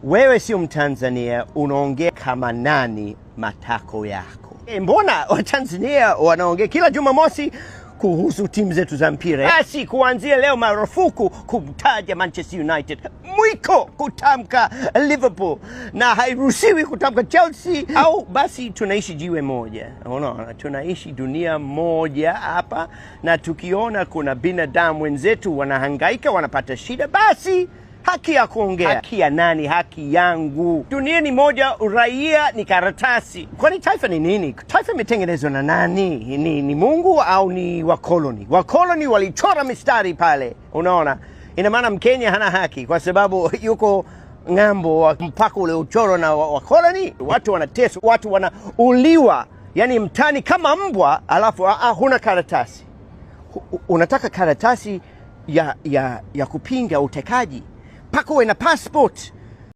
Wewe sio Mtanzania, unaongea kama nani matako yako? Mbona Watanzania wanaongea kila Jumamosi kuhusu timu zetu za mpira? Basi kuanzia leo marufuku kumtaja Manchester United, mwiko kutamka Liverpool, na hairuhusiwi kutamka Chelsea. Au basi tunaishi jiwe moja, unaona, tunaishi dunia moja hapa, na tukiona kuna binadamu wenzetu wanahangaika, wanapata shida, basi haki ya kuongea. Haki ya nani? Haki yangu. Dunia ni moja, uraia ni karatasi. Kwani taifa ni nini? Taifa imetengenezwa na nani? Ni Mungu au ni wakoloni? Wakoloni walichora mistari pale, unaona. Ina maana Mkenya hana haki kwa sababu yuko ng'ambo wa mpaka ule uchoro na wakoloni. Watu wanateswa, watu wanauliwa, yani mtani kama mbwa, alafu huna karatasi. Unataka karatasi ya kupinga utekaji? Paka uwe na passport.